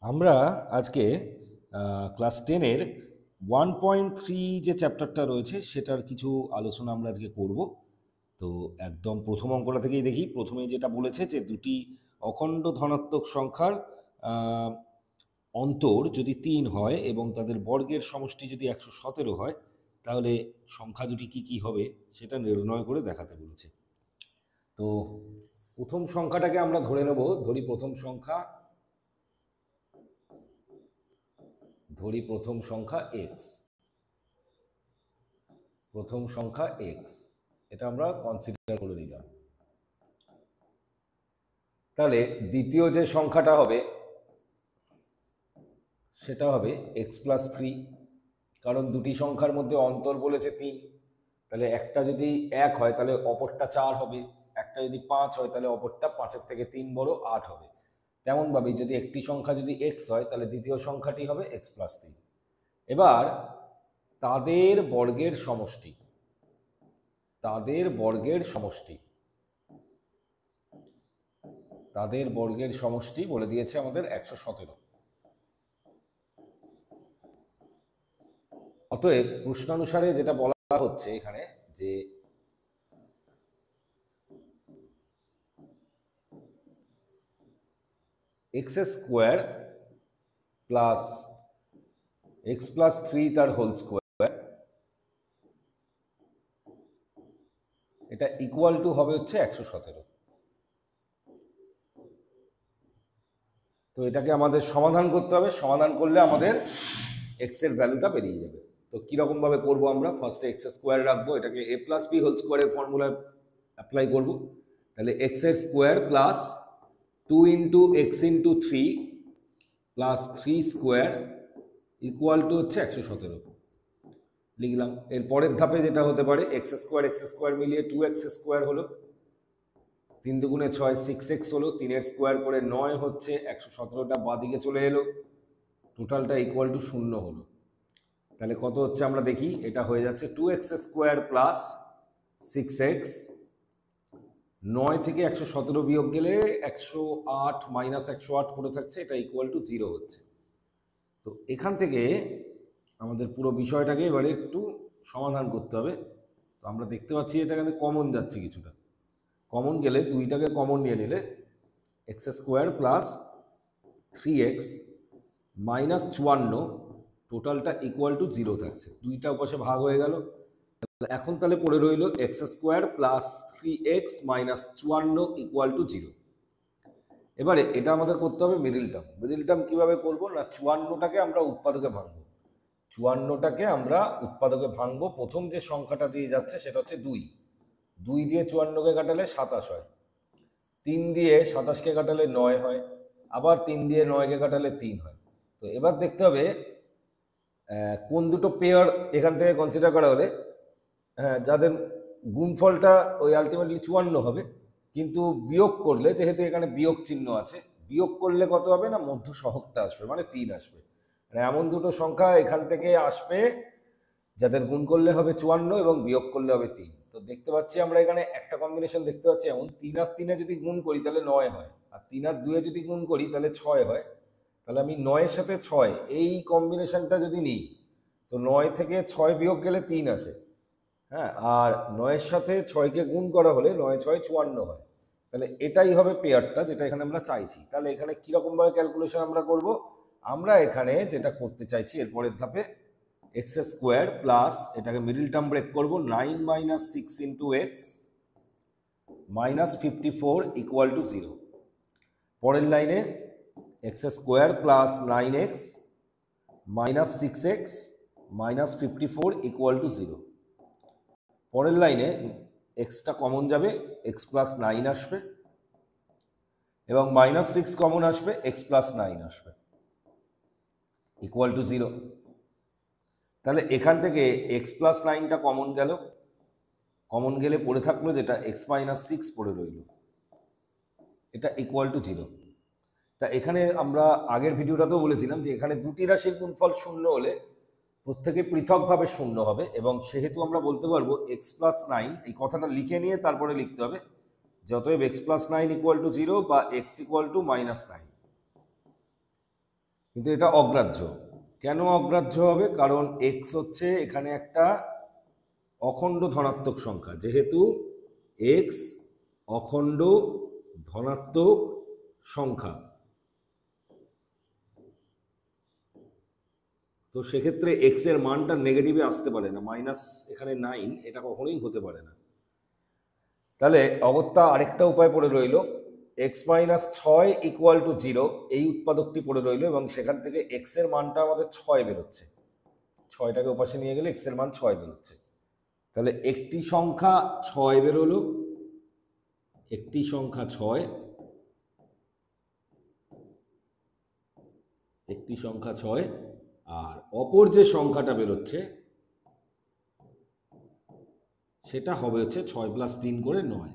আমরা আজকে ক্লাস 10-এর 1.3 যে চ্যাপ্টারটা রয়েছে সেটার কিছু আলোচনা আমরা আজকে করব। তো একদম প্রথম অঙ্কটা থেকেই দেখি। প্রথমেই যেটা বলেছে যে দুটি অখণ্ড ধনাত্মক সংখ্যার অন্তর যদি 3 হয় এবং তাদের বর্গের সমষ্টি যদি 117 হয়, তাহলে সংখ্যা দুটি কি কি হবে সেটা নির্ণয় করে দেখাতে বলেছে। তো প্রথম সংখ্যাটাকে আমরা ধরে নেব, ধরি প্রথম সংখ্যা x। প্রথম সংখ্যা x, এটা আমরা কনসিডার করে নিলাম। তাহলে দ্বিতীয় যে সংখ্যাটা হবে সেটা হবে x প্লাস 3, কারণ দুটি সংখ্যার মধ্যে অন্তর বলেছে 3। তাহলে একটা যদি 1 হয় তাহলে অপরটা 4 হবে, একটা যদি 5 হয় তাহলে অপরটা 5-এর থেকে 3 বড় 8 হবে। তেমনভাবে যদি একটি সংখ্যা যদি x হয় তাহলে দ্বিতীয় সংখ্যাটি হবে x প্লাস 3। এবার তাদের বর্গের সমষ্টি, তাদের বর্গের সমষ্টি বলে দিয়েছে আমাদের 117। অতএব প্রশ্নানুসারে যেটা বলা হচ্ছে এখানে যে x square plus x plus 3 তার হোল স্কোয়ার, এটা ইকুয়াল টু হবে হচ্ছে 117। তো এটাকে আমাদের সমাধান করতে হবে। সমাধান করলে আমাদের এক্স এর ভ্যালুটা বেরিয়ে যাবে। তো কিরকম ভাবে করবো আমরা? ফার্স্টে এক্স স্কোয়ার রাখবো, এটাকে এ প্লাস বি হোল স্কোয়ারের ফর্মুলা অ্যাপ্লাই করব। তাহলে এক্স এর square plus 2 into x into 3 plus 3 square equal to হচ্ছে 117 লিখলাম। এর পরের ধাপে যেটা হতে পারে এক্স স্কোয়ার মিলিয়ে 2x স্কোয়ার হলো, 3 দুগুণে 6 6x হলো, 3-এর স্কোয়ার করে 9 হচ্ছে, 117টা বাঁদিকে চলে এলো, টোটালটা ইকুয়াল টু 0 হলো। তাহলে কত হচ্ছে আমরা দেখি, এটা হয়ে যাচ্ছে 2x স্কোয়ার প্লাস 6x। 9 থেকে 117 বিয়োগ গেলে 108 মাইনাস 108 পড়ে থাকছে, এটা ইকুয়াল টু 0 হচ্ছে। তো এখান থেকে আমাদের পুরো বিষয়টাকে এবারে একটু সমাধান করতে হবে। তো আমরা দেখতে পাচ্ছি এটা কিন্তু কমন যাচ্ছে, কিছুটা কমন গেলে 2টাকে কমন নিয়ে নিলে x square plus 3x minus 54, টোটালটা ইকুয়াল টু 0 থাকছে। 2টা উপাশে ভাগ হয়ে গেল। এখন তাহলে পড়ে রইল x square plus 3x minus 54 equal to 0। এবারে এটা আমাদের করতে হবে মিডিল টার্ম। মিডিল টার্ম কীভাবে করবো না, 54টাকে আমরা উৎপাদকে ভাঙবো। 54টাকে আমরা উৎপাদকে ভাঙবো। প্রথম যে সংখ্যাটা দিয়ে যাচ্ছে সেটা হচ্ছে 2। 2 দিয়ে 54কে কাটালে 27 হয়, 3 দিয়ে 27কে কাটালে 9 হয়, আবার 3 দিয়ে 9কে কাটালে 3 হয়। তো এবার দেখতে হবে কোন দুটো পেয়ার এখান থেকে কনসিডার করা হলে যাদের গুণফলটা ওই আলটিমেটলি 54 হবে, কিন্তু বিয়োগ করলে, যেহেতু এখানে বিয়োগ চিহ্ন আছে, বিয়োগ করলে কত হবে না, মধ্য সহগটা আসবে, মানে 3 আসবে। মানে এমন দুটো সংখ্যা এখান থেকে আসবে যাদের গুণ করলে হবে 54 এবং বিয়োগ করলে হবে 3। তো দেখতে পাচ্ছি আমরা এখানে একটা কম্বিনেশন দেখতে পাচ্ছি এমন, 3 আর 3-এ যদি গুণ করি তাহলে 9 হয়, আর 3 আর 2-এ যদি গুণ করি তাহলে 6 হয়। তাহলে আমি 9-এর সাথে 6 এই কম্বিনেশনটা যদি নিই, তো 9 থেকে 6 বিয়োগ গেলে 3 আসে। হ্যাঁ, আর 9-এর সাথে 6কে গুণ করা হলে 9 6 54 হয়। তাহলে এটাই হবে পেয়ারটা যেটা এখানে আমরা চাইছি। তাহলে এখানে কীরকমভাবে ক্যালকুলেশন আমরা করব? আমরা এখানে যেটা করতে চাইছি এরপরের ধাপে এক্স স্কোয়ার প্লাস, এটাকে মিডিল টার্ম ব্রেক করবো, 9 minus 6 into x minus 54 equal to 0। পরের লাইনে x square plus 9x minus 6x minus 54 equal to 0। পরের লাইনে এক্সটা কমন যাবে, এক্স প্লাস 9 আসবে, এবং মাইনাস 6 কমন আসবে, এক্স প্লাস 9 আসবে, ইকুয়াল টু 0। তাহলে এখান থেকে এক্স প্লাস 9টা কমন গেল, কমন গেলে পড়ে থাকলো যেটা এক্স মাইনাস 6 পড়ে রইল, এটা ইকুয়াল টু 0। তা এখানে আমরা আগের ভিডিওটাতেও বলেছিলাম যে এখানে দুটি রাশির গুণফল 0 হলে প্রত্যেকে পৃথকভাবে 0 হবে, এবং সেহেতু আমরা বলতে পারবো এক্স প্লাস 9, এই কথাটা লিখে নিয়ে তারপরে লিখতে হবে যে অতএব এক্স প্লাস 9 ইকুয়াল টু 0 বা এক্স ইকুয়াল টু মাইনাস 9। কিন্তু এটা অগ্রাহ্য। কেন অগ্রাহ্য হবে? কারণ এক্স হচ্ছে এখানে একটা অখণ্ড ধনাত্মক সংখ্যা, যেহেতু এক্স অখণ্ড ধনাত্মক সংখ্যা, তো সেক্ষেত্রে এক্স এর মানটা নেগেটিভে আসতে পারে না, মাইনাস এখানে 9, এটা কখনোই হতে পারে না। তাহলে অগত্যা আরেকটা উপায় পড়ে রইল, এক্স মাইনাস 6 ইকুয়াল টু 0, এই উৎপাদকটি পড়ে রইল, এবং সেখান থেকে এক্স এর মানটা আমাদের 6 বেরোচ্ছে। 6টাকে ওপাশে নিয়ে গেলে এক্স এর মান 6 বেরোচ্ছে। তাহলে একটি সংখ্যা 6 বেরোলো, একটি সংখ্যা 6, একটি সংখ্যা 6, আর অপর যে সংখ্যাটা বেরোচ্ছে সেটা হবে হচ্ছে 6 + 3 করে 9,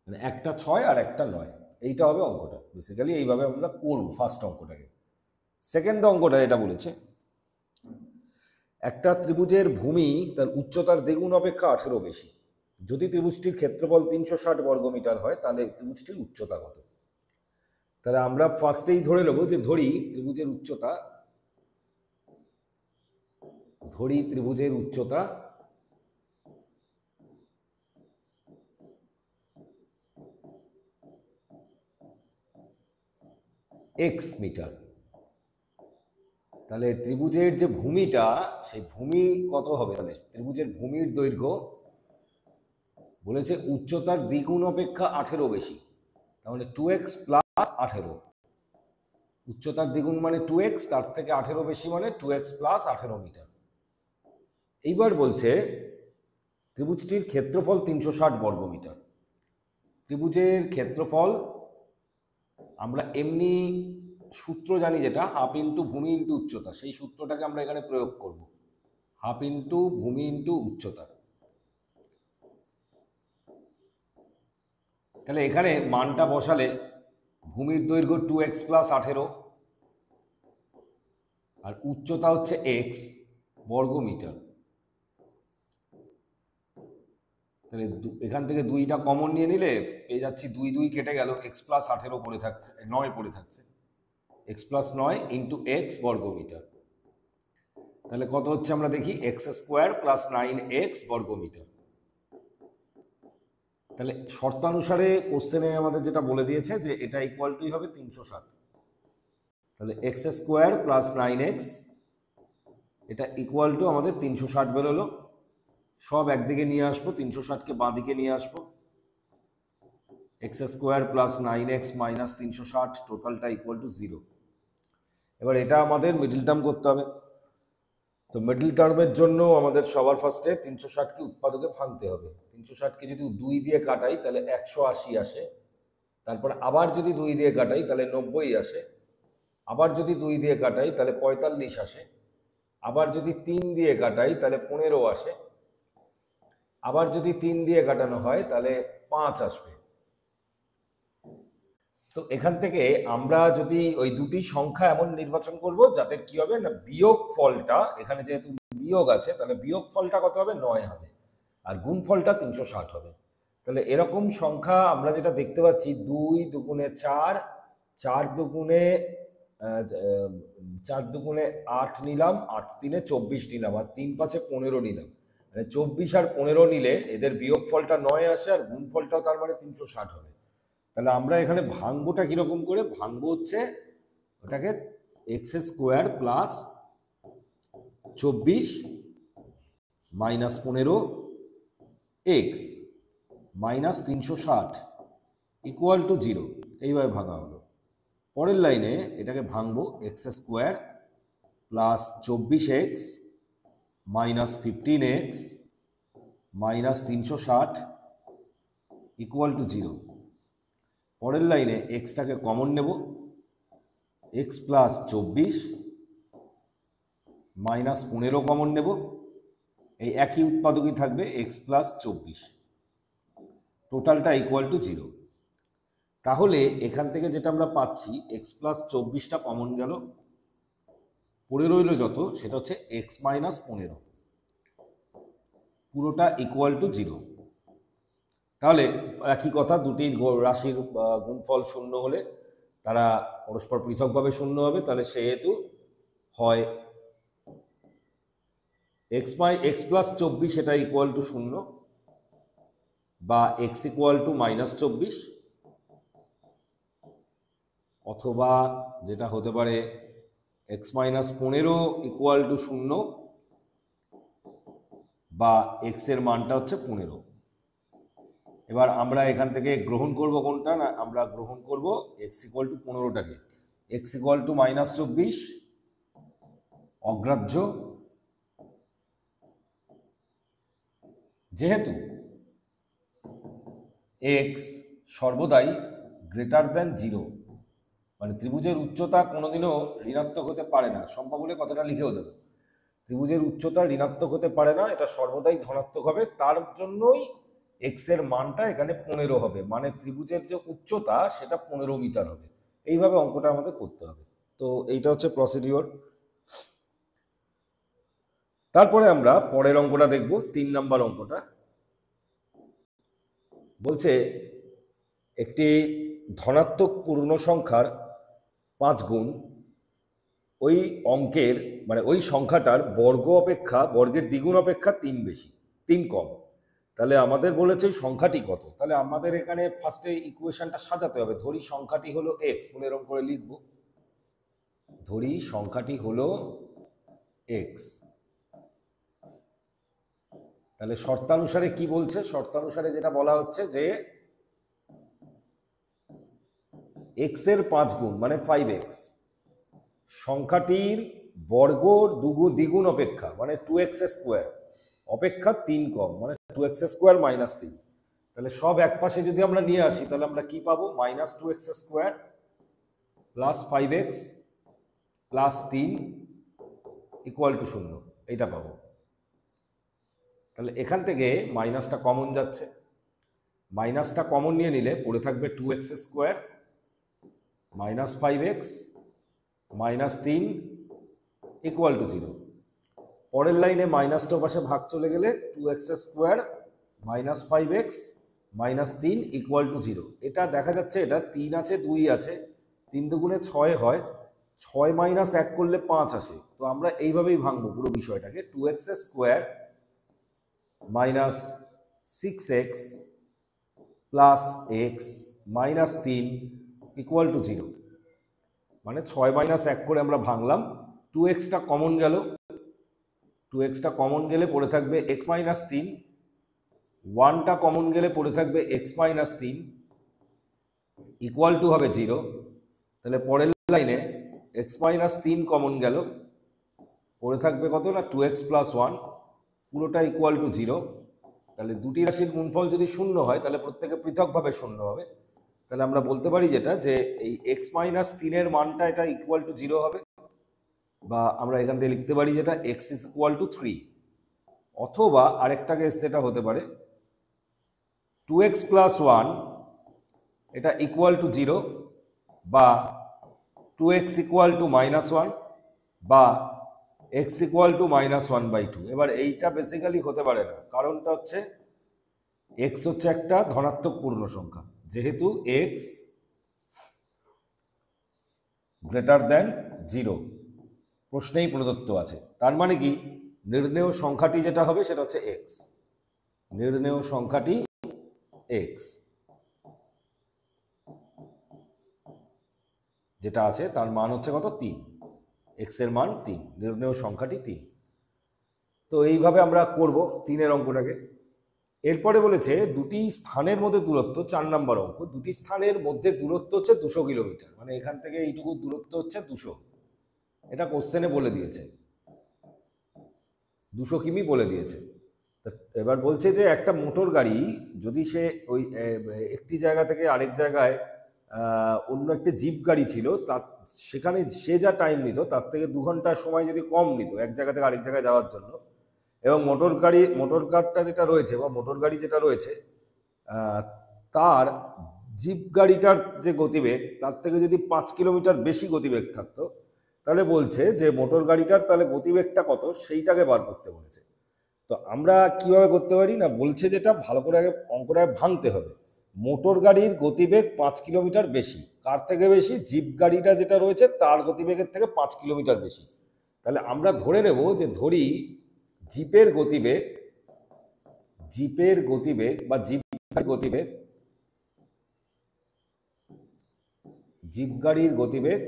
মানে একটা 6 আর একটা 9, এইটা হবে অঙ্কটা। বেসিক্যালি এইভাবে আমরা করব ফার্স্ট অঙ্কটাকে। সেকেন্ড অঙ্কটা এটা বলেছে, একটা ত্রিভুজের ভূমি তার উচ্চতার দ্বিগুণ অপেক্ষা 18 বেশি। যদি ত্রিভুজটির ক্ষেত্রফল 360 বর্গমিটার হয়, তাহলে ত্রিভুজটির উচ্চতা কত? তাহলে আমরা ফার্স্টেই ধরে নেব যে ত্রিভুজের উচ্চতা এক্স মিটার। তাহলে ত্রিভুজের যে ভূমিটা, সেই ভূমি কত হবে? তাহলে ত্রিভুজের ভূমির দৈর্ঘ্য বলেছে উচ্চতার দ্বিগুণ অপেক্ষা 18 বেশি, তাহলে 2x + 18। উচ্চতার দ্বিগুণ মানে 2x, তার থেকে 18 বেশি মানে 2x + 18 মিটার। এইবার বলছে ত্রিভুজটির ক্ষেত্রফল 360 বর্গমিটার। ত্রিভুজের ক্ষেত্রফল আমরা এমনি সূত্র জানি, যেটা হাফ ইন্টু ভূমি ইন্টু উচ্চতা, সেই সূত্রটাকে আমরা এখানে প্রয়োগ করব, হাফ ইন্টু ভূমি ইন্টু উচ্চতা। তাহলে এখানে মানটা বসালে ভূমির দৈর্ঘ্য 2x + 18 আর উচ্চতা হচ্ছে x বর্গমিটার। তাহলে এখান থেকে 2টা কমন নিয়ে নিলে পেয়ে যাচ্ছি 2 2 কেটে গেল, x + 18 পড়ে থাকছে, 9 পড়ে থাকছে, x + 9 ইন্টু x বর্গমিটার। তাহলে কত হচ্ছে আমরা দেখি, x² + 9x বর্গমিটার। তাহলে শর্তানুসারে কোশ্চেনে আমাদের যেটা বলে দিয়েছে যে এটা ইকুয়াল টু হবে 360। তাহলে x² + 9x, এটা ইকুয়াল টু আমাদের 360 বেরোলো। সব একদিকে নিয়ে আসবো, 360কে বাঁ দিকে নিয়ে আসবো, x² + 9x মাইনাস 360, টোটালটা ইকুয়াল টু 0। এবার এটা আমাদের মিডল টার্ম করতে হবে। তো মিডল টার্মের জন্য আমাদের সবার ফার্স্টে 360কে উৎপাদকে ভাঙতে হবে। 360কে যদি 2 দিয়ে কাটাই তাহলে 180 আসে, তারপর আবার যদি 2 দিয়ে কাটাই তাহলে 90 আসে, আবার যদি 2 দিয়ে কাটাই তাহলে 45 আসে, আবার যদি 3 দিয়ে কাটাই তাহলে 15 আসে, আবার যদি 3 দিয়ে কাটানো হয় তাহলে 5 আসবে। তো এখান থেকে আমরা যদি ওই দুটি সংখ্যা এমন নির্বাচন করব যাতে কি হবে না, বিয়োগ ফলটা, এখানে যেহেতু বিয়োগ আছে তাহলে বিয়োগ ফলটা কত হবে, 9 হবে, আর গুণ ফলটা 360 হবে। তাহলে এরকম সংখ্যা আমরা যেটা দেখতে পাচ্ছি, 2 দুগুণে 4, 4 দুগুণে 8 নিলাম, 8 3 24 নিলাম, আর 3 5 15 নিলাম, মানে 24 আর 15 নিলে এদের বিয়োগ ফলটা 9 আসে, আর গুণ ফলটাও তার মানে 360 হবে। তাহলে আমরা এখানে ভাঙবোটা কিরকম করে ভাঙবো, হচ্ছে ওটাকে x² + 24 minus 15x minus 360 equal to 0, এইভাবে ভাঙা হলো। পরের লাইনে এটাকে ভাঙবো x² + 24x minus 15x minus 360 equal to 0। পরের লাইনে এক্সটাকে কমন নেব, x + 24 মাইনাস 15 কমন নেব, এই একই উৎপাদকই থাকবে x + 24, টোটালটা ইকুয়াল টু 0। তাহলে এখান থেকে যেটা আমরা পাচ্ছি, x + 24টা কমন গেল, পড়ে রইল যত সেটা হচ্ছে x - 15, পুরোটা ইকুয়াল টু 0। তাহলে একই কথা, দুটি রাশির গুণফল 0 হলে তারা পরস্পর পৃথকভাবে শূন্য হবে, তাহলে সেহেতু হয় এক্স প্লাস 24 এটা ইকুয়াল টু 0 বা এক্স ইকুয়াল টু -24, অথবা যেটা হতে পারে এক্স মাইনাস 15 ইকুয়াল টু 0 বা এক্স এর মানটা হচ্ছে 15। এবার আমরা এখান থেকে গ্রহণ করব কোনটা, না আমরা গ্রহণ করব এক্স ইকুয়াল টু 15টাকে। এক্স ইকুয়াল টু -24 অগ্রাহ্য, যেহেতু এক্স সর্বদাই গ্রেটার দ্যান 0, মানে ত্রিভুজের উচ্চতা কোনোদিনও ঋণাত্মক হতে পারে না, সম্ভব হলে কথাটা লিখেও দেবো, ত্রিভুজের উচ্চতা ঋণাত্মক হতে পারে না, এটা সর্বদাই ধনাত্মক হবে, তার জন্যই এক্স এর মানটা এখানে 15 হবে, মানে ত্রিভুজের যে উচ্চতা সেটা 15 মিটার হবে। এইভাবে অঙ্কটা আমাদের করতে হবে। তো এইটা হচ্ছে প্রসিডিওর। তারপরে আমরা পরের অঙ্কটা দেখব, 3 নম্বর অঙ্কটা। বলছে একটি ধনাত্মক পূর্ণ সংখ্যার 5 গুণ ওই অঙ্কের, মানে ওই সংখ্যাটার বর্গের দ্বিগুণ অপেক্ষা 3 বেশি, 3 কম। তাহলে আমাদের বলেছে সংখ্যাটি কত। তাহলে আমাদের এখানে ফার্স্টে ইকুয়েশনটা সাজাতে হবে। ধরি সংখ্যাটি হলো এক্স, বলে এরকম করে লিখব, ধরি সংখ্যাটি হলো এক্স। তাহলে শর্তানুসারে কি বলছে, শর্তানুসারে যেটা বলা হচ্ছে যে এক্স এর 5 গুণ মানে 5x সংখ্যাটির বর্গর দ্বিগুণ অপেক্ষা মানে 2x স্কোয়ার অপেক্ষা 3 কম, মানে 2x স্কোয়ার -3। তাহলে সব এক পাশে যদি আমরা নিয়ে আসি তাহলে আমরা কি পাবো, -2x square plus 5x plus 3 equal to 0, এইটা পাবো। তাহলে এখান থেকে মাইনাসটা কমন যাচ্ছে, মাইনাসটা কমন নিয়ে নিলে পড়ে থাকবে 2x square -5x -3 equal to 0। পরের লাইনে মাইনাসটা পাশে ভাগ চলে গেলে 2x square -5x -3 equal to 0। এটা দেখা যাচ্ছে এটা 3 আছে 2 আছে, 3 দুগুণে 6 হয়, 6 মাইনাস 1 করলে 5 আসে। তো আমরা এইভাবেই ভাঙবো পুরো বিষয়টাকে, 2x square -6x plus x -3 equal to 0। মানে 6 মাইনাস 1 করে আমরা ভাঙলাম, 2xটা কমন গেল, 2xটা কমন গেলে পড়ে থাকবে x -3, 1টা কমন গেলে পড়ে থাকবে x -3 ইকুয়াল টু হবে 0। তাহলে পরের লাইনে x -3 কমন গেল, পড়ে থাকবে কত না 2x প্লাস 1, পুরোটা ইকুয়াল টু 0। তাহলে দুটি রাশির গুণফল যদি 0 হয় তাহলে প্রত্যেকে পৃথকভাবে 0 হবে। তাহলে আমরা বলতে পারি যেটা যে এই x -3 এর মানটা এটা ইকুয়াল টু 0 হবে, বা আমরা এখান থেকে লিখতে পারি যেটা x ইজ ইকুয়াল টু 3, অথবা আরেকটা কেস যেটা হতে পারে 2x প্লাস 1 এটা ইকুয়াল টু 0, বা 2x ইকুয়াল টু -1, বা x ইকুয়াল টু -1/2। এবার এইটা বেসিক্যালি হতে পারে না, কারণটা হচ্ছে x হচ্ছে একটা ধনাত্মক পূর্ণ সংখ্যা, যেহেতু x গ্রেটার দ্যান 0 প্রশ্নেই প্রদত্ত আছে। তার মানে কি, নির্ণেয় সংখ্যাটি যেটা হবে সেটা হচ্ছে x, নির্ণেয় সংখ্যাটি x যেটা আছে তার মান হচ্ছে কত, 3, x এর মান 3, নির্ণেয় সংখ্যাটি 3। তো এইভাবে আমরা করব 3 অঙ্কটাকে। এরপরে বলেছে দুটি স্থানের মধ্যে দূরত্ব, 4 নম্বর অঙ্ক, দুটি স্থানের মধ্যে দূরত্ব হচ্ছে 200 কিলোমিটার, মানে এখান থেকে এইটুকু দূরত্ব হচ্ছে 200, এটা কোশ্চেনে বলে দিয়েছে, 200 কিমি বলে দিয়েছে। এবার বলছে যে একটা মোটর গাড়ি যদি সে ওই একটি জায়গা থেকে আরেক জায়গায় অন্য একটা জিপ গাড়ি ছিল, তার সেখানে সে যা টাইম নিত তার থেকে 2 ঘন্টার সময় যদি কম নিত এক জায়গা থেকে আরেক জায়গায় যাওয়ার জন্য, এবং মোটর কারটা যেটা রয়েছে বা মোটর গাড়ি যেটা রয়েছে তার জিপ গাড়িটার যে গতিবেগ তার থেকে যদি 5 কিলোমিটার বেশি গতিবেগ থাকতো, তাহলে বলছে যে মোটর গাড়িটার তাহলে গতিবেগটা কত সেইটাকে বার করতে বলেছে। তো আমরা কিভাবে করতে পারি না, বলছে যেটা ভালো করে আগে অঙ্কটা ভাঙতে হবে, মোটর গাড়ির গতিবেগ 5 কিলোমিটার বেশি। কার থেকে বেশি? জিপ গাড়িটা যেটা রয়েছে তার গতিবেগের থেকে 5 কিলোমিটার বেশি। তাহলে আমরা ধরে নেব যে ধরি জিপের গতিবেগ বা জিপ গাড়ির গতিবেগ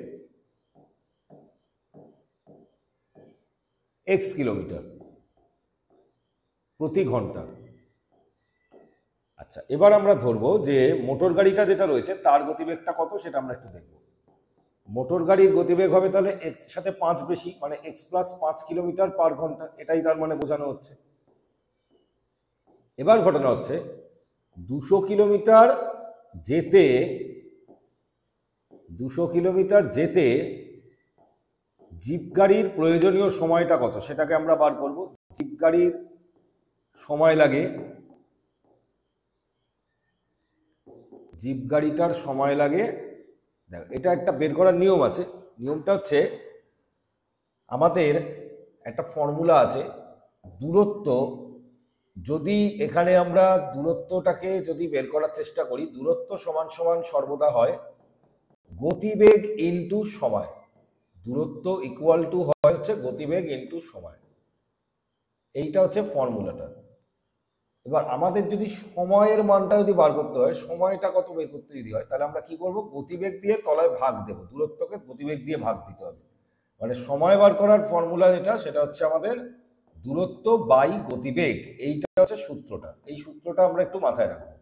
x কিলোমিটার প্রতি ঘন্টা। আচ্ছা, এবার আমরা ধরবো যে মোটর গাড়িটা যেটা রয়েছে তার গতিবেগটা কত সেটা আমরা একটু দেখব। মোটর গাড়ির গতিবেগ হবে তাহলে x সাথে 5 বেশি, মানে x প্লাস 5 কিলোমিটার পার ঘন্টা, এটাই তার মানে বোঝানো হচ্ছে। এবার ঘটনা হচ্ছে 200 কিলোমিটার যেতে জিপ গাড়ির প্রয়োজনীয় সময়টা কত সেটাকে আমরা বার করব। জিপ গাড়ির সময় লাগে, জিপ গাড়িটার সময় লাগে, দেখো এটা একটা বের করার নিয়ম আছে। নিয়মটা হচ্ছে আমাদের একটা ফর্মুলা আছে, দূরত্ব যদি এখানে আমরা দূরত্বটাকে যদি বের করার চেষ্টা করি, দূরত্ব সমান সমান সর্বদা হয় গতিবেগ ইনটু সময়। দূরত্ব ইকুয়াল টু হয় হচ্ছে গতিবেগ ইনটু সময়, এইটা হচ্ছে ফর্মুলাটা। এবার আমাদের যদি সময়ের মানটা যদি বার করতে হয়, সময়টা কত বের করতে যদি হয়, তাহলে আমরা কি করব? গতিবেগ দিয়ে তলায় ভাগ দেব, দূরত্বকে গতিবেগ দিয়ে ভাগ দিতে হবে। মানে সময় বার করার ফর্মুলা যেটা, সেটা হচ্ছে আমাদের দূরত্ব বাই গতিবেগ, এইটা হচ্ছে সূত্রটা। এই সূত্রটা আমরা একটু মাথায় রাখবো।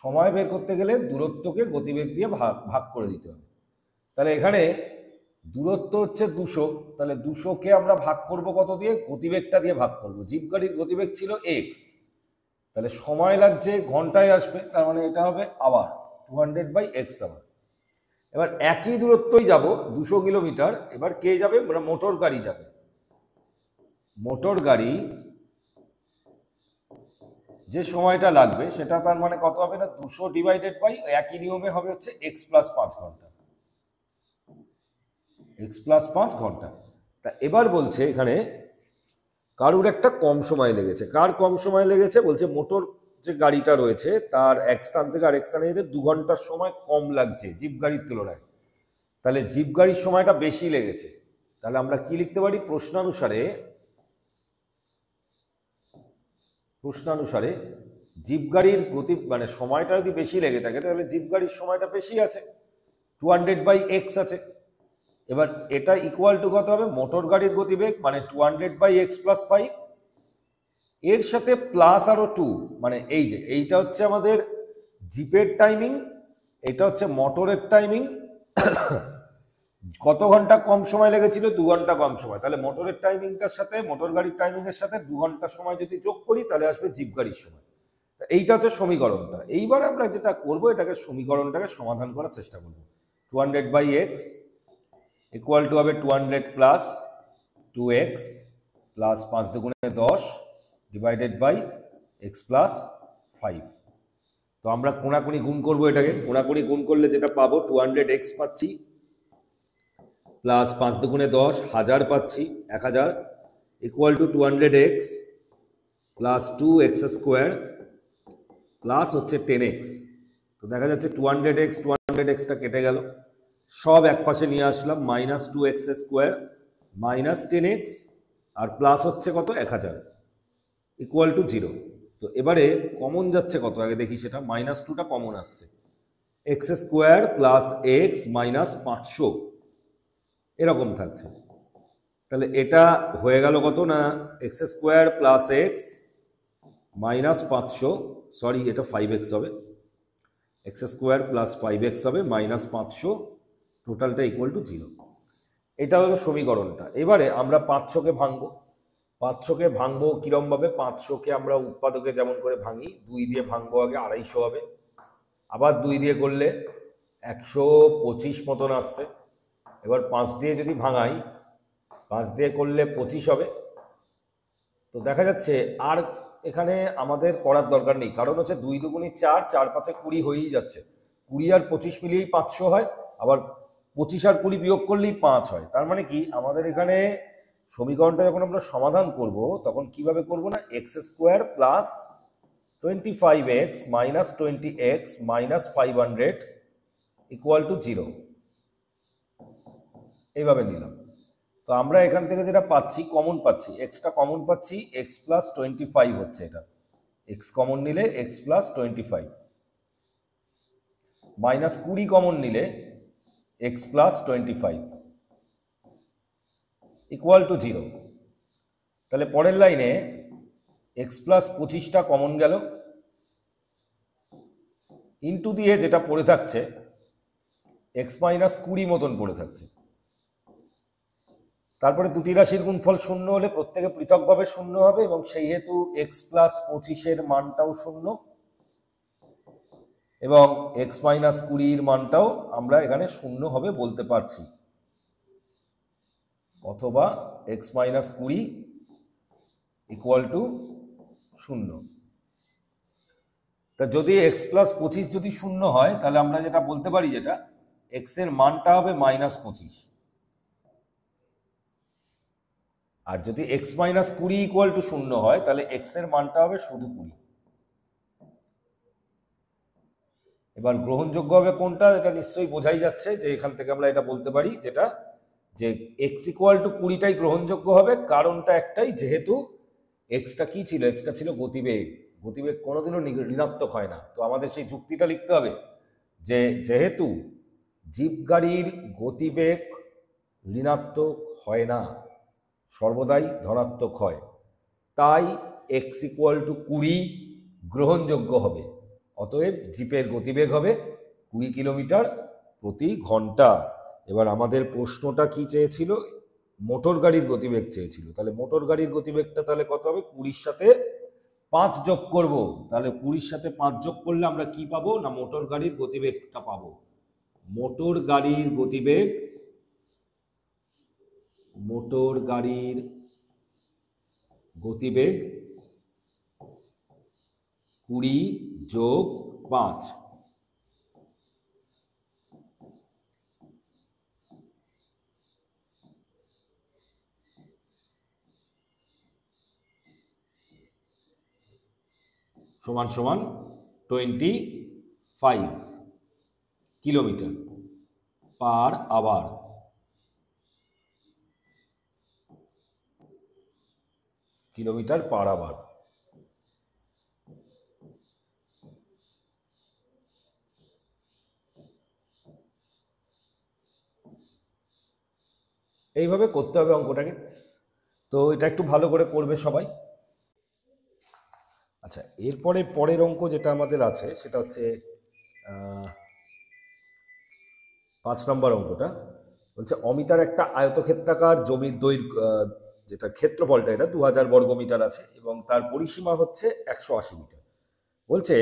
সময় বের করতে গেলে দূরত্বকে গতিবেগ দিয়ে ভাগ করে দিতে হবে। তাহলে এখানে দূরত্ব হচ্ছে 200, তাহলে 200কে আমরা ভাগ করব কত দিয়ে? গতিবেগটা দিয়ে ভাগ করব। জিপ গাড়ির গতিবেগ ছিল x, তাহলে সময় লাগছে ঘন্টায় আসবে, তার মানে এটা হবে আওয়ার, 200/x আওয়ার। এবার একই দূরত্বই যাব 200 কিলোমিটার, এবার কে যাবে? মানে মোটর গাড়ি যাবে। মোটর গাড়ি যে সময়টা লাগবে সেটা তার মানে কত হবে না, 200 একই নিয়মে হবে হচ্ছে x প্লাস 5 ঘন্টা, x প্লাস 5 ঘন্টা। তা এবার বলছে এখানে কারুর একটা কম সময় লেগেছে। কার কম সময় লেগেছে? বলছে মোটর যে গাড়িটা রয়েছে তার এক স্থান থেকে আরেক স্থানে যেতে 2 ঘন্টার সময় কম লাগছে জিপ গাড়ির তুলনায়। তাহলে জিপ গাড়ির সময়টা বেশি লেগেছে। তাহলে আমরা কি লিখতে পারি? প্রশ্নানুসারে জিপ গাড়ির গতি মানে সময়টা যদি বেশি লেগে থাকে তাহলে জিপ গাড়ির সময়টা বেশি আছে, 200/x আছে। এবার এটা ইকুয়াল টু কত হবে? মোটর গাড়ির গতিবেগ মানে 200/x প্লাস 5, এর সাথে প্লাস আরো 2, মানে এই যে এইটা হচ্ছে আমাদের জিপের টাইমিং, এটা হচ্ছে মোটরের টাইমিং। কত ঘন্টা কম সময় লেগেছিল? 2 ঘন্টা কম সময়। তাহলে মোটরের টাইমিংটার সাথে মোটর গাড়ির টাইমিং এর সাথে 2 ঘন্টা সময় যদি যোগ করি তাহলে আসবে জিপ গাড়ির সময়। এইটা হচ্ছে সমীকরণটা। এইবার আমরা যেটা করব, এটাকে সমীকরণটাকে সমাধান করার চেষ্টা করব। 200/x ইকুয়াল টু হবে 200 প্লাস 2x প্লাস 5 দুগুণে 10 ডিভাইডেড বাই x প্লাস 5। তো আমরা কোণাকুণি গুণ করবো, এটাকে কোণাকুণি গুণ করলে যেটা পাবো 200x পাচ্ছি প্লাস 5 দুগুণে 10 1000 পাচ্ছি 1000 equal to 200x plus 2x square plus হচ্ছে 10x। তো দেখা যাচ্ছে 200xটা কেটে গেল, সব এক পাশে নিয়ে আসলাম, minus 2x square minus 10x আর প্লাস হচ্ছে কত? 1000 ইকুয়াল টু 0। তো এবারে কমন যাচ্ছে কত আগে দেখি, সেটা -2টা কমন আসছে, x square plus x minus 500 এরকম থাকছে। তাহলে এটা হয়ে গেল কত না, x square plus x minus 500, sorry এটা 5x হবে, x স্কোয়ার প্লাস 5x হবে মাইনাস 500, টোটালটা ইকুয়াল টু 0। এটা হলো সমীকরণটা। এবারে আমরা 500কে ভাঙবো। 500কে ভাঙবো কিরমভাবে? 500কে আমরা উৎপাদকে যেমন করে ভাঙি, 2 দিয়ে ভাঙবো, আগে 250 হবে, আবার 2 দিয়ে করলে 125 মতন আসছে। এবার 5 দিয়ে যদি ভাঙাই, 5 দিয়ে করলে 25 হবে। তো দেখা যাচ্ছে আর এখানে আমাদের করার দরকার নেই, কারণ হচ্ছে 2 দুগুণে 4, 4 5 20 হয়েই যাচ্ছে, 20 আর 25 মিলিয়েই 500 হয়, আবার 25 আর 20 বিয়োগ করলেই 5 হয়। তার মানে কি আমাদের এখানে সমীকরণটা যখন আমরা সমাধান করব তখন কিভাবে করব না, x square plus 25x minus 20x minus 500 equal to 0 এইভাবে নিলাম। তো আমরা এখান থেকে যেটা পাচ্ছি, কমন পাচ্ছি, এক্সটা কমন পাচ্ছি, x প্লাস 25 হচ্ছে এটা, এক্স কমন নিলে x প্লাস 25, মাইনাস 20 কমন নিলে x প্লাস 25 ইকুয়াল টু 0। তাহলে পরের লাইনে x প্লাস 25টা কমন গেল, ইন্টু দিয়ে যেটা পড়ে থাকছে x মাইনাস 20 মতন পড়ে থাকছে। তারপরে দুটি রাশির গুণফল শূন্য হলে প্রত্যেকে পৃথকভাবে শূন্য হবে এবং সেই হেতু x প্লাস 25-এর মানটাও শূন্য এবং x মাইনাস 20-এর মানটাও আমরা এখানে শূন্য হবে বলতে পারছি, অথবা x মাইনাস 20 ইকুয়াল টু শূন্য। তা যদি x প্লাস 25 যদি শূন্য হয় তাহলে আমরা যেটা বলতে পারি, যেটা x এর মানটা হবে মাইনাস 25, আর যদি x মাইনাস 20 ইকুয়াল টু শূন্য হয় তাহলে x এর মানটা হবে শুধু 20। এবার গ্রহণযোগ্য হবে কোনটা, এটা নিশ্চয়ই বোঝাই যাচ্ছে যে এখান থেকে আমরা এটা বলতে পারি যেটা, যে x ইকুয়াল টু 20টাই গ্রহণযোগ্য হবে। কারণটা একটাই, যেহেতু এক্সটা কি ছিল, এক্সটা ছিল গতিবেগ, গতিবেগ কোনোদিনও ঋণাত্মক হয় না। তো আমাদের সেই যুক্তিটা লিখতে হবে যে যেহেতু জিপ গাড়ির গতিবেগ ঋণাত্মক হয় না, সর্বদাই ধনাত্মক হয়, তাই x ইকুয়াল টু 20 গ্রহণযোগ্য হবে। অতএব জিপের গতিবেগ হবে 20 কিলোমিটার প্রতি ঘন্টা। এবার আমাদের প্রশ্নটা কি চেয়েছিল, মোটর গাড়ির গতিবেগ চেয়েছিল। তাহলে মোটর গাড়ির গতিবেগটা তাহলে কত হবে, 20-র সাথে 5 যোগ করব। তাহলে 20-র সাথে 5 যোগ করলে আমরা কি পাবো না, মোটর গাড়ির গতিবেগটা পাবো। মোটর গাড়ির গতিবেগ, মোটর গাড়ির গতিবেগ 20 যোগ 5, সমান সমান 25 kilometre per hour. Kilometre per hour. এইভাবে করতে হবে অঙ্কটাকে। তো এটা একটু ভালো করে করবে সবাই। আচ্ছা, এরপরে পরের অঙ্ক যেটা আমাদের আছে সেটা হচ্ছে 5 নম্বর অঙ্কটা। বলছে অমিতার একটা আয়তক্ষেত্রাকার জমির দৈর্ঘ্য, যেটা ক্ষেত্রফলটা এটা 2000 বর্গমিটার আছে এবং তার পরিসীমা হচ্ছে 180 মিটার। বলছে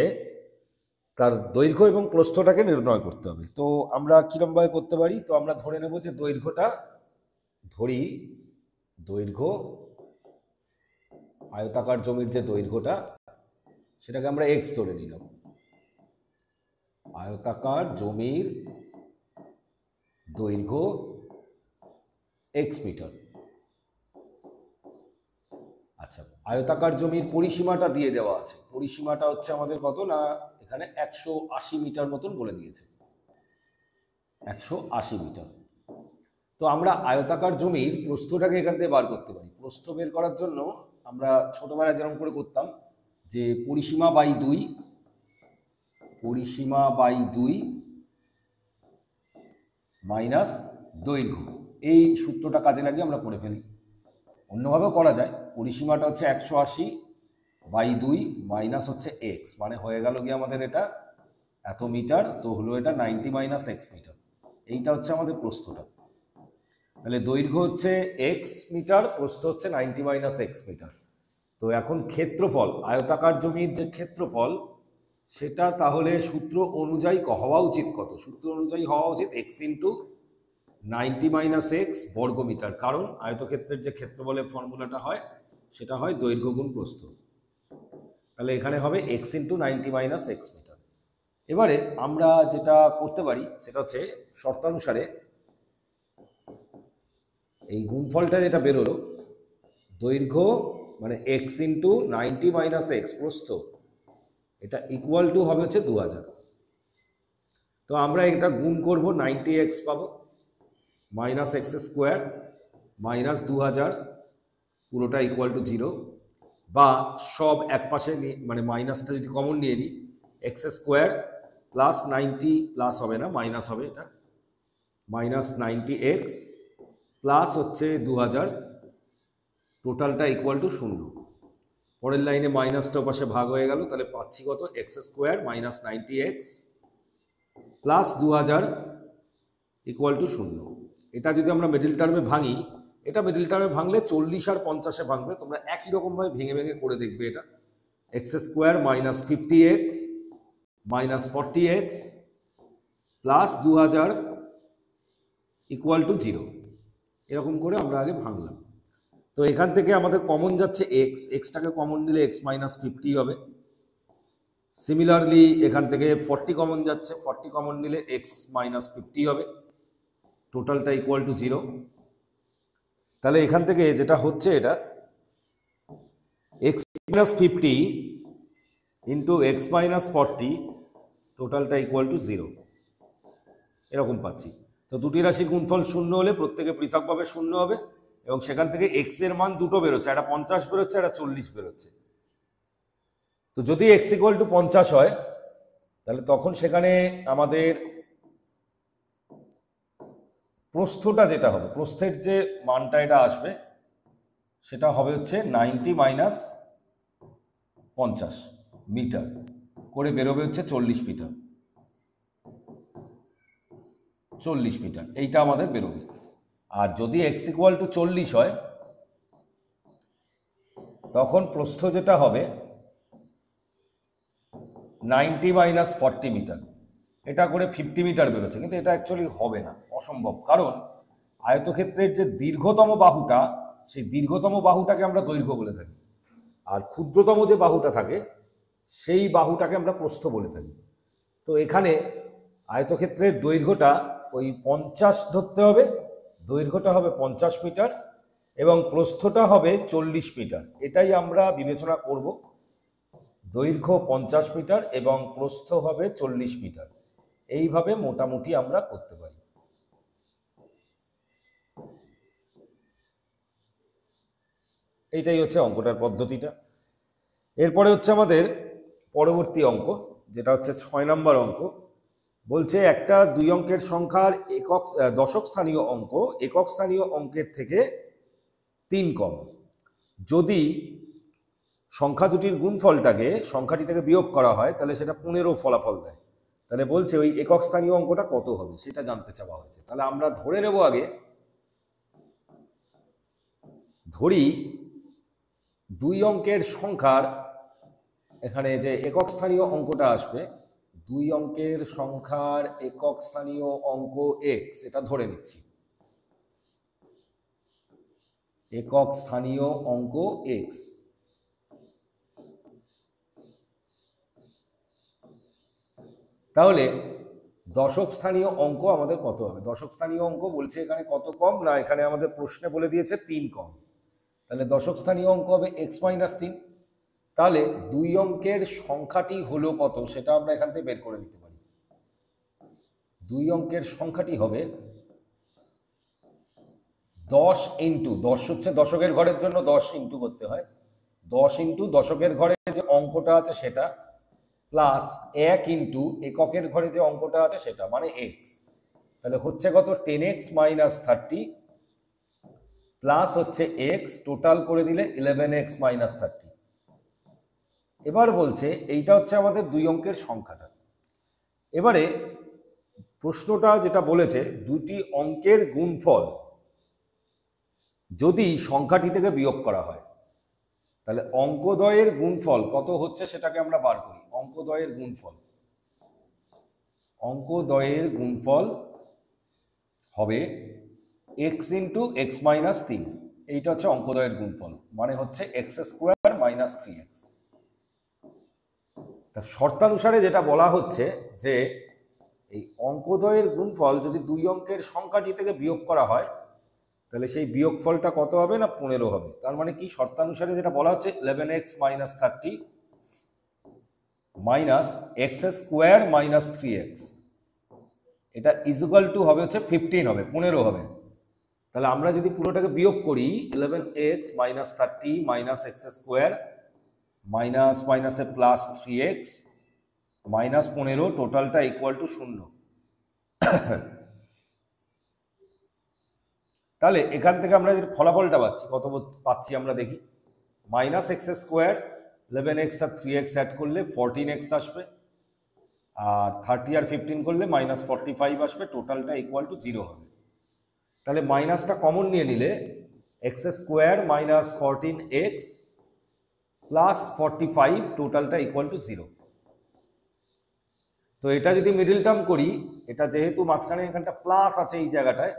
তার দৈর্ঘ্য এবং প্রস্থটাকে নির্ণয় করতে হবে। তো আমরা কিরমভাবে করতে পারি, তো আমরা ধরে নেব যে দৈর্ঘ্যটা, ধরি দৈর্ঘ্য, আয়তাকার জমির যে দৈর্ঘ্যটা সেটাকে আমরা x ধরে নিলাম। আয়তাকার জমির দৈর্ঘ্য x মিটার। আচ্ছা, আয়তাকার জমির পরিসীমাটা দিয়ে দেওয়া আছে। পরিসীমাটা হচ্ছে আমাদের কত না, এখানে 180 মিটার মতন বলে দিয়েছে, 180 মিটার। তো আমরা আয়তাকার জমির প্রস্থটাকে এখান থেকে বার করতে পারি। প্রস্থ বের করার জন্য আমরা ছোটবেলায় যেরকম করে করতাম যে পরিসীমা বাই 2, পরিসীমা বাই 2 মাইনাস দৈর্ঘ্য, এই সূত্রটা কাজে লাগিয়ে আমরা করে ফেলি। অন্যভাবেও করা যায়, পরিসীমাটা হচ্ছে 180 বাই 2 মাইনাস হচ্ছে x, মানে হয়ে গেল গিয়ে আমাদের এটা এত মিটার, তো হলো এটা 90 মাইনাস x মিটার। এইটা হচ্ছে আমাদের প্রস্থটা। তাহলে দৈর্ঘ্য হচ্ছে x মিটার, প্রস্থ হচ্ছে 90 মাইনাস x মিটার। তো এখন ক্ষেত্রফল, আয়তাকার জমির যে ক্ষেত্রফল সেটা তাহলে সূত্র অনুযায়ী হওয়া উচিত কত, সূত্র অনুযায়ী হওয়া উচিত x ইন্টু 90 মাইনাস এক্স বর্গমিটার। কারণ আয়তক্ষেত্রের যে ক্ষেত্রফলের ফর্মুলাটা হয় সেটা হয় দৈর্ঘ্য গুণ প্রস্থ। তাহলে এখানে হবে x into 90 minus x metre. এবারে আমরা যেটা করতে পারি সেটা হচ্ছে শর্তানুসারে এই গুণফলটা যেটা বেরোলো, দৈর্ঘ্য মানে x ইন্টু 90 মাইনাস এক্স প্রস্থ এটা ইকুয়াল টু হবে হচ্ছে 2000। তো আমরা এটা গুণ করব, 90x পাবো মাইনাস এক্স স্কোয়ার মাইনাস 2000 পুরোটা ইকুয়াল টু 0, বা সব এক পাশে মানে মাইনাসটা যদি কমন নিয়ে নিই, এক্স স্কোয়ার প্লাস 90 প্লাস হবে না, মাইনাস হবে, এটা মাইনাস 90x প্লাস হচ্ছে 2000, টোটালটা ইকুয়াল টু 0। পরের লাইনে মাইনাসটা পাশে ভাগ হয়ে গেল, তাহলে পাচ্ছি কত, x square minus 90x plus 2000 equal to 0। এটা যদি আমরা মিডল টার্মে ভাঙি, এটা মিডল টার্মে ভাঙলে 40 আর 50-এ ভাঙবে, তোমরা একই রকমভাবে ভেঙে ভেঙে করে দেখবে। এটা x square minus 50x minus 40x plus 2000 equal to 0, এরকম করে আমরা আগে ভাঙলাম। তো এখান থেকে আমাদের কমন যাচ্ছে এক্স, এক্সটাকে কমন নিলে এক্স মাইনাস 50 হবে। সিমিলারলি এখান থেকে 40 কমন যাচ্ছে, 40 কমন নিলে এক্স মাইনাস 50 হবে, টোটালটা ইকুয়াল টু 0। তাহলে এখান থেকে যেটা হচ্ছে, এটা x minus 50 into x minus 40, টোটালটা ইকুয়াল টু 0, এরকম পাচ্ছি। তো দুটি রাশির গুণফল 0 হলে প্রত্যেকে পৃথকভাবে 0 হবে, এবং সেখান থেকে এক্স এর মান দুটো বেরোচ্ছে, একটা 50 বেরোচ্ছে, একটা 40 বেরোচ্ছে। তো যদি এক্স ইকুয়াল টু 50 হয়, তাহলে তখন সেখানে আমাদের প্রস্থটা যেটা হবে, প্রস্থের যে মানটা এটা আসবে, সেটা হবে হচ্ছে 90 মাইনাস 50 মিটার করে বেরোবে হচ্ছে 40 মিটার, 40 মিটার এইটা আমাদের বেরোবে। আর যদি এক্স ইকুয়াল টু 40 হয়, তখন প্রস্থ যেটা হবে 90 মাইনাস 40 মিটার, এটা করে 50 মিটার বেরোচ্ছে। কিন্তু এটা অ্যাকচুয়ালি হবে না, অসম্ভব, কারণ আয়তক্ষেত্রের যে দীর্ঘতম বাহুটা, সেই দীর্ঘতম বাহুটাকে আমরা দৈর্ঘ্য বলে থাকি, আর ক্ষুদ্রতম যে বাহুটা থাকে সেই বাহুটাকে আমরা প্রস্থ বলে থাকি। তো এখানে আয়তক্ষেত্রের দৈর্ঘ্যটা ওই 50 ধরতে হবে, দৈর্ঘ্যটা হবে 50 মিটার এবং প্রস্থটা হবে 40 মিটার। এটাই আমরা বিবেচনা করব, দৈর্ঘ্য 50 মিটার এবং প্রস্থ হবে 40 মিটার। এইভাবে মোটামুটি আমরা করতে পারি। এইটাই হচ্ছে অঙ্কটার পদ্ধতিটা। এরপরে হচ্ছে আমাদের পরবর্তী অঙ্ক, যেটা হচ্ছে 6 নম্বর অঙ্ক। বলছে একটা 2 অঙ্কের সংখ্যার দশক স্থানীয় অঙ্ক একক স্থানীয় অঙ্কের থেকে 3 কম। যদি সংখ্যা দুটির গুণফলটাকে সংখ্যাটি থেকে বিয়োগ করা হয়, তাহলে সেটা 15 ফলাফল দেয়। তাহলে বলছে ওই একক স্থানীয় অঙ্কটা কত হবে সেটা জানতে চাওয়া হয়েছে। তাহলে আমরা ধরে নেব, আগে ধরি 2 অঙ্কের সংখ্যার এখানে যে একক স্থানীয় অঙ্কটা আসবে, 2 অঙ্কের সংখ্যার একক স্থানীয় অঙ্ক এক্স, এটা ধরে নিচ্ছি একক স্থানীয় অঙ্ক এক্স। তাহলে দশক স্থানীয় অঙ্ক আমাদের কত হবে? দশক স্থানীয় অঙ্ক বলছে এখানে কত কম, না এখানে আমাদের প্রশ্নে বলে দিয়েছে 3 কম। তাহলে দশক স্থানীয় অঙ্ক হবে এক্স মাইনাস 3। তাহলে 2 অঙ্কের সংখ্যাটি হলো কত সেটা আমরা এখান থেকে বের করে নিতে পারি। 2 অঙ্কের সংখ্যাটি হবে 10 ইন্টু 10 হচ্ছে দশকের ঘরের জন্য 10 ইন্টু করতে হয়, 10 ইন্টু দশকের ঘরে যে অঙ্কটা আছে সেটা, প্লাস 1 ইন্টু এককের ঘরে যে অঙ্কটা আছে সেটা, মানে এক্স। তাহলে হচ্ছে কত, 10x মাইনাস 30 প্লাস হচ্ছে এক্স, টোটাল করে দিলে 11x মাইনাস 30। এবার বলছে এইটা হচ্ছে আমাদের 2 অঙ্কের সংখ্যাটা। এবারে প্রশ্নটা যেটা বলেছে, দুটি অঙ্কের গুণফল যদি সংখ্যাটি থেকে বিয়োগ করা হয়, তাহলে অঙ্কদ্বয়ের গুণফল কত হচ্ছে সেটাকে আমরা বার করি। অঙ্কদ্বয়ের গুণফল হবে এক্স ইন্টু এক্স মাইনাস 3। এইটা হচ্ছে অঙ্কদ্বয়ের গুণফল, মানে হচ্ছে এক্স স্কোয়ার মাইনাস 3x। তা শর্তানুসারে যেটা বলা হচ্ছে যে এই অঙ্কদ্বয়ের গুণফল যদি 2 অঙ্কের সংখ্যাটি থেকে বিয়োগ করা হয়, তাহলে সেই বিয়োগফলটা কত হবে, না 15 হবে। তার মানে কি, শর্তানুসারে যেটা বলা হচ্ছে 11x minus 30 minus x square minus 3x, এটা ইকুয়াল টু হবে হচ্ছে 15 হবে, 15 হবে। তাহলে আমরা যদি পুরোটাকে বিয়োগ করি 11x minus 30 minus x square minus মাইনাসে প্লাস 3x মাইনাস 15, টোটালটা ইকুয়াল টু 0। তাহলে এখান থেকে আমরা যে ফলাফলটা পাচ্ছি, কত পাচ্ছি আমরা দেখি। মাইনাস এক্স স্কোয়ার 11x আর 3x অ্যাড করলে 14x আসবে, আর 30 আর 15 করলে মাইনাস 45 আসবে, টোটালটা ইকুয়াল টু 0 হবে। তাহলে মাইনাসটা কমন নিয়ে নিলে x square minus 14x plus 45, টোটালটা ইকুয়াল টু 0। তো এটা যদি মিডল টার্ম করি, এটা যেহেতু মাঝখানে এখানটা প্লাস আছে, এই জায়গাটায়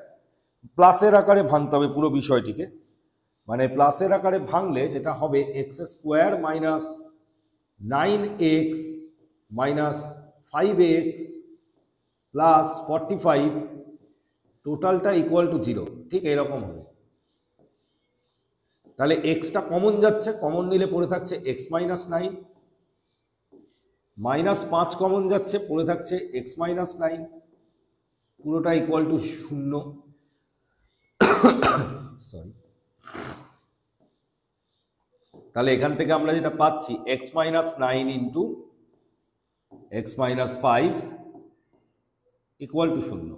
প্লাসের আকারে ভাঙতে হবে পুরো বিষয়টিকে। মানে প্লাসের আকারে ভাঙলে যেটা হবে x square minus 9x minus 5x plus 45, টোটালটা ইকুয়াল টু 0, ঠিক এরকম হবে। তাহলে এক্সটা কমন যাচ্ছে, কমন নিলে পড়ে থাকছে x মাইনাস 9, মাইনাস 5 কমন যাচ্ছে, পড়ে থাকছে x মাইনাস 9, পুরোটা ইকুয়াল টু 0। সরি, তাহলে এখান থেকে আমরা যেটা পাচ্ছি x minus 9 into x minus 5 equal to 0।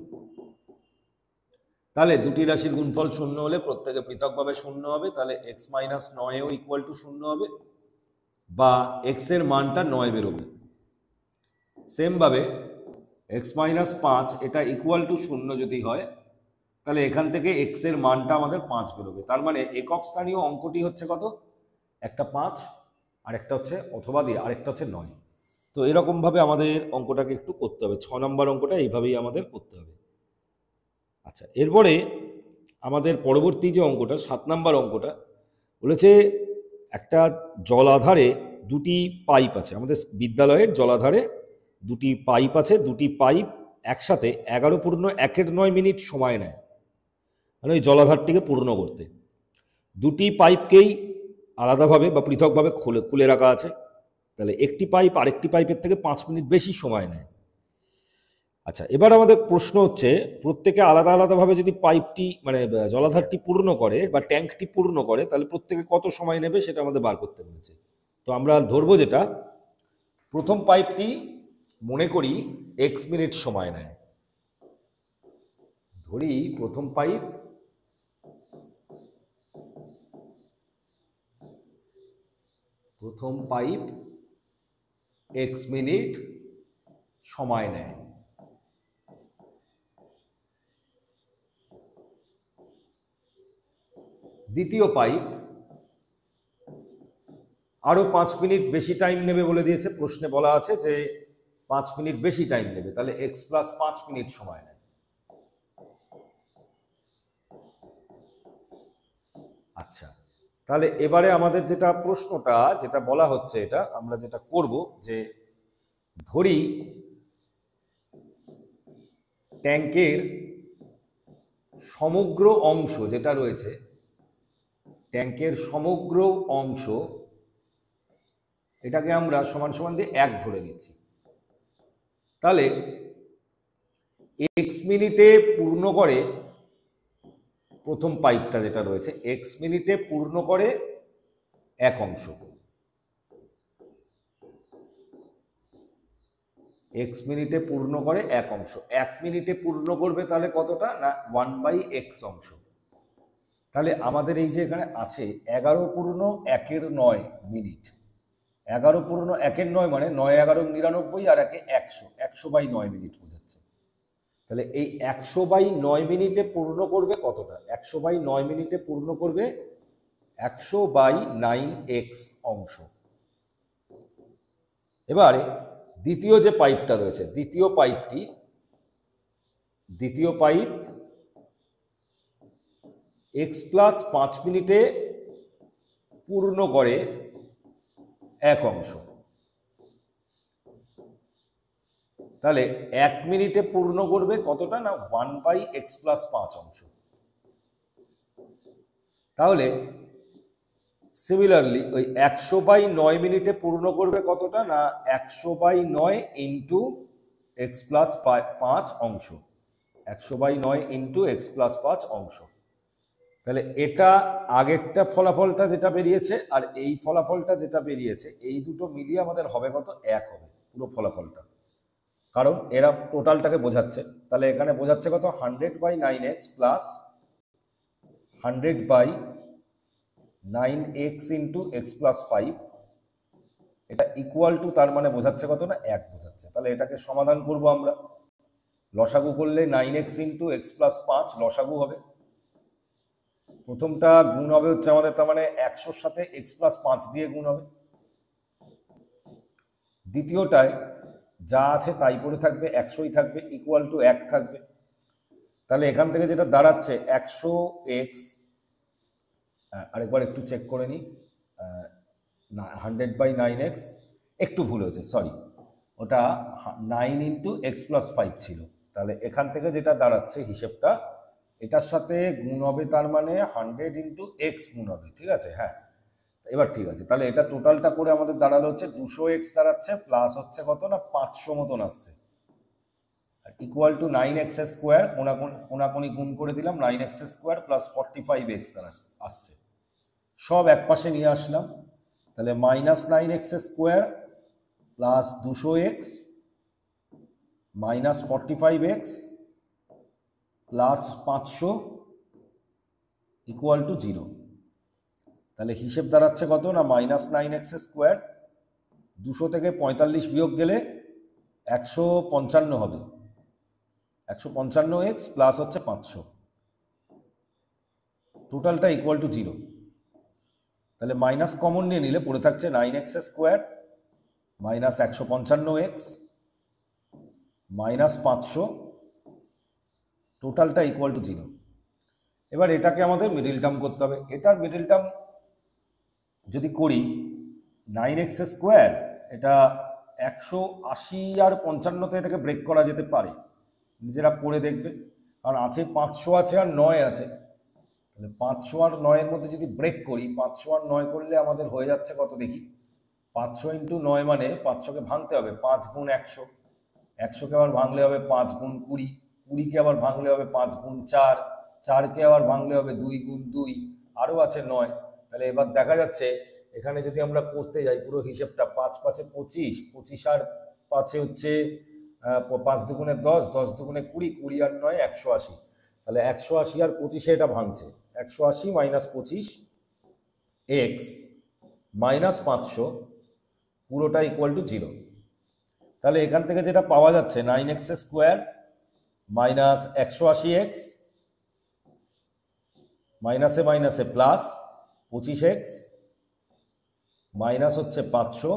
তাহলে দুটি রাশির গুণফল 0 হলে প্রত্যেকে পৃথকভাবে 0 হবে, তাহলে x মাইনাস 9ও ইকুয়াল টু 0 হবে, বা x এর মানটা 9 বেরোবে। সেমভাবে x মাইনাস 5 এটা ইকুয়াল টু 0 যদি হয়, তাহলে এখান থেকে x এর মানটা আমাদের 5 বেরোবে। তার মানে একক স্থানীয় অঙ্কটি হচ্ছে কত, একটা 5, আর একটা হচ্ছে অথবা দিয়ে আরেকটা হচ্ছে 9। তো এরকমভাবে আমাদের অঙ্কটাকে একটু করতে হবে, 6 নম্বর অঙ্কটা এইভাবেই আমাদের করতে হবে। আচ্ছা, এরপরে আমাদের পরবর্তী যে অঙ্কটা 7 নম্বর অঙ্কটা বলেছে, একটা জলাধারে দুটি পাইপ আছে। আমাদের বিদ্যালয়ের জলাধারে দুটি পাইপ আছে, দুটি পাইপ একসাথে 11.1 সময় নেয়, মানে ওই জলাধারটিকে পূর্ণ করতে। দুটি পাইপকেই আলাদাভাবে বা পৃথকভাবে খুলে রাখা আছে। তাহলে একটি পাইপ আরেকটি পাইপের থেকে 5 মিনিট বেশি সময় নেয়। আচ্ছা, এবার আমাদের প্রশ্ন হচ্ছে, প্রত্যেকে আলাদা আলাদাভাবে যদি পাইপটি মানে জলাধারটি পূর্ণ করে বা ট্যাঙ্কটি পূর্ণ করে, তাহলে প্রত্যেকে কত সময় নেবে সেটা আমাদের বার করতে বলেছে। তো আমরা ধরবো যেটা প্রথম পাইপটি মনে করি x মিনিট সময় নেয়। ধরি প্রথম পাইপ x মিনিট সময় নেয়। দ্বিতীয় পাইপ আরো 5 মিনিট বেশি টাইম নেবে বলে দিয়েছে, প্রশ্নে বলা আছে যে 5 মিনিট বেশি টাইম নেবে, তাহলে x প্লাস 5 মিনিট সময় নেয়। আচ্ছা, তাহলে এবারে আমাদের যেটা প্রশ্নটা যেটা বলা হচ্ছে, এটা আমরা যেটা করব যে ধরি ট্যাঙ্কের সমগ্র অংশ যেটা রয়েছে, ট্যাঙ্কের সমগ্র অংশ এটাকে আমরা সমান সমান দিয়ে 1 ধরে নিচ্ছি। তাহলে x মিনিটে পূর্ণ করে প্রথম পাইপটা যেটা রয়েছে, x মিনিটে পূর্ণ করে 1 অংশ, x মিনিটে পূর্ণ করে 1 অংশ। 1 মিনিটে পূর্ণ করবে তাহলে কতটা না 1/x অংশ। তাহলে আমাদের এই যে এখানে আছে 11.1 মিনিট, 11.1 মানে 9 11 99 আর 1 100, 100/9 মিনিট বোঝাচ্ছে। তাহলে এই 100/9 মিনিটে পূর্ণ করবে কতটা, 100/9 মিনিটে পূর্ণ করবে 100/9x অংশ। এবারে দ্বিতীয় যে পাইপটা রয়েছে, দ্বিতীয় পাইপ x প্লাস 5 মিনিটে পূর্ণ করে 1 অংশ। তাহলে 1 মিনিটে পূর্ণ করবে কতটা না 1/x প্লাস 5 অংশ। তাহলে সিমিলারলি ওই 100/9 মিনিটে পূর্ণ করবে কতটা না 100/9 ইন্টু এক্স প্লাস 5 অংশ, 100/9 ইন্টু এক্স প্লাস 5 অংশ। তাহলে এটা আগেরটা ফলাফলটা যেটা বেরিয়েছে আর এই ফলাফলটা যেটা বেরিয়েছে এই দুটো মিলিয়ে আমাদের হবে কত, এক হবে পুরো ফলাফলটা, কারণ এরা টোটালটাকে বোঝাচ্ছে। তাহলে এখানে বোঝাচ্ছে কত, 100/9x plus 100/9x into x plus 5, এটা ইকুয়াল টু, তার মানে বোঝাচ্ছে কত না 1 বোঝাচ্ছে। তাহলে এটাকে সমাধান করব আমরা, লসাগু করলে 9x ইন্টু এক্স প্লাস 5 লসাগু হবে। প্রথমটা গুণ হবে হচ্ছে আমাদের, তার মানে 100-র সাথে এক্স প্লাস 5 দিয়ে গুণ হবে। দ্বিতীয়টায় যা আছে তাই পড়ে থাকবে, 100ই থাকবে, ইকুয়াল টু 1 থাকবে। তাহলে এখান থেকে যেটা দাঁড়াচ্ছে 100x, আরেকবার একটু চেক করে নিই, 100/9x একটু ভুল হয়েছে, সরি, ওটা 9 ইন্টু এক্স প্লাস 5 ছিল। তাহলে এখান থেকে যেটা দাঁড়াচ্ছে হিসেবটা, এটার সাথে গুণ হবে, তার মানে 100 ইন্টু এক্স গুণ হবে, ঠিক আছে? হ্যাঁ, এবার ঠিক আছে। তাহলে এটা টোটালটা করে আমাদের দাঁড়ালো হচ্ছে 200x দাঁড়াচ্ছে, প্লাস হচ্ছে কত না 500 মতন আসছে, ইকুয়াল টু 9x স্কোয়ার, কোনাকুনি গুণ করে দিলাম, 9x স্কোয়ার প্লাস 45x আসছে, সব এক পাশে নিয়ে আসলাম। তাহলে minus 9x square plus 200x minus 45x plus 500 equal to 0। তাহলে হিসেব দাঁড়াচ্ছে কত না মাইনাস 9x স্কোয়ার, 200 থেকে 45 বিয়োগ গেলে 155 হবে, 155x প্লাস হচ্ছে 500, টোটালটা ইকুয়াল টু 0। তাহলে মাইনাস কমন নিয়ে নিলে পড়ে থাকছে 9x square minus 155x minus 500, টোটালটা ইকুয়াল টু 0। এবার এটাকে আমাদের মিডিল টার্ম করতে হবে। এটার মিডিল টার্ম যদি করি, 9x স্কোয়ার, এটা 180 আর 55তে এটাকে ব্রেক করা যেতে পারে, নিজেরা করে দেখবে, কারণ আছে 500 আছে আর 9 আছে। তাহলে 500 আর 9-এর মধ্যে যদি ব্রেক করি, 500 আর 9 করলে আমাদের হয়ে যাচ্ছে কত দেখি, 500 ইন্টু 9 মানে 500কে ভাঙতে হবে 5 গুণ 100, 100কে আবার ভাঙলে হবে 5 গুণ 20, 20কে আবার ভাঙলে হবে 5 গুণ 4, 4কে আবার ভাঙলে হবে 2 গুণ 2, আরও আছে 9। তাহলে এবার দেখা যাচ্ছে এখানে যদি আমরা করতে যাই পুরো হিসেবটা, 5 5-এ 25, 25 আর 5-এ হচ্ছে 5 দুগুণে 10, 10 দুগুণে 20, 20 আর 9 180। তাহলে 180 আর 25-এ এটা ভাঙছে, 180 মাইনাস 25 এক্স মাইনাস 500 পুরোটা ইকুয়াল টু 0। তাহলে এখান থেকে যেটা পাওয়া যাচ্ছে 9x স্কোয়ার মাইনাস 180x মাইনাসে মাইনাসে প্লাস 25x মাইনাস হচ্ছে 500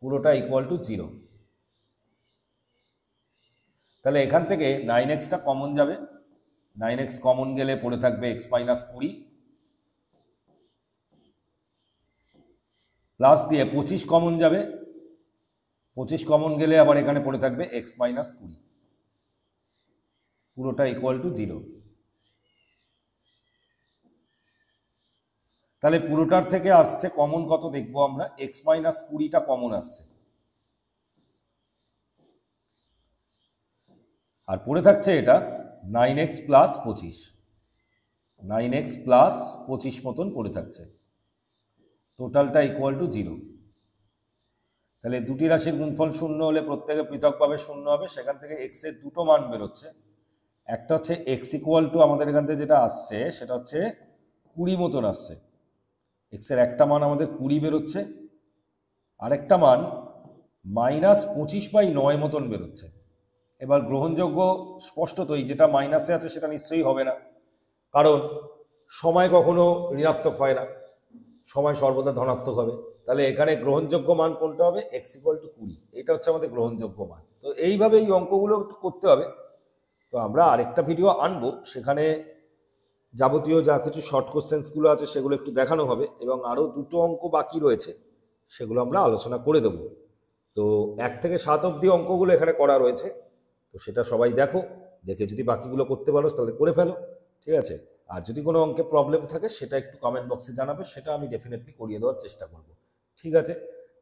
পুরোটা ইকুয়াল টু 0। তাহলে এখান থেকে 9xটা কমন যাবে, 9x কমন গেলে পড়ে থাকবে x মাইনাস 20 প্লাস দিয়ে 25 কমন যাবে, 25 কমন গেলে আবার এখানে পড়ে থাকবে x মাইনাস 20, পুরোটা ইকুয়াল টু 0। তাহলে পুরোটার থেকে আসছে কমন কত দেখবো আমরা, x মাইনাস 20টা কমন আসছে, আর পড়ে থাকছে এটা 9x প্লাস 25, 9x প্লাস 25 মতন পড়ে থাকছে, টোটালটা ইকুয়াল টু 0। তাহলে দুটি রাশির গুণফল শূন্য হলে প্রত্যেকে পৃথকভাবে শূন্য হবে, সেখান থেকে x এর দুটো মান বেরোচ্ছে। একটা হচ্ছে x ইকুয়াল টু, আমাদের এখান থেকে যেটা আসছে সেটা হচ্ছে 20 মতন আসছে, x এর একটা মান আমাদের 20 বেরোচ্ছে, আরেকটা মান মাইনাস 25/9 মতন বেরোচ্ছে। এবার গ্রহণযোগ্য স্পষ্টতই যেটা মাইনাসে আছে সেটা নিশ্চয়ই হবে না, কারণ সময় কখনো ঋণাত্মক হয় না, সময় সর্বদা ধনাত্মক হবে। তাহলে এখানে গ্রহণযোগ্য মান কোনটা হবে, x ইকুয়াল টু 20, এটা হচ্ছে আমাদের গ্রহণযোগ্য মান। তো এইভাবে এই অঙ্কগুলো করতে হবে। তো আমরা আরেকটা ভিডিও আনবো, সেখানে যাবতীয় যা কিছু শর্ট কোশ্চেন্সগুলো আছে সেগুলো একটু দেখানো হবে, এবং আরও দুটো অঙ্ক বাকি রয়েছে সেগুলো আমরা আলোচনা করে দেবো। তো 1 থেকে 7 অবধি অঙ্কগুলো এখানে করা রয়েছে, তো সেটা সবাই দেখো, দেখে যদি বাকিগুলো করতে পারো তাহলে করে ফেলো, ঠিক আছে? আর যদি কোনো অঙ্কে প্রবলেম থাকে সেটা একটু কমেন্ট বক্সে জানাবে, সেটা আমি ডেফিনেটলি করিয়ে দেওয়ার চেষ্টা করব। ঠিক আছে,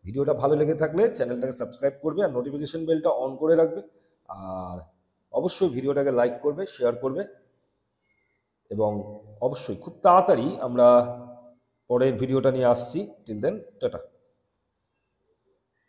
ভিডিওটা ভালো লেগে থাকলে চ্যানেলটাকে সাবস্ক্রাইব করবে আর নোটিফিকেশন বেলটা অন করে রাখবে। আর অবশ্যই ভিডিওটাকে লাইক করবে, শেয়ার করবে, এবং অবশ্যই খুব তাড়াতাড়ি আমরা পরের ভিডিওটা নিয়ে আসছি। Till then, tata.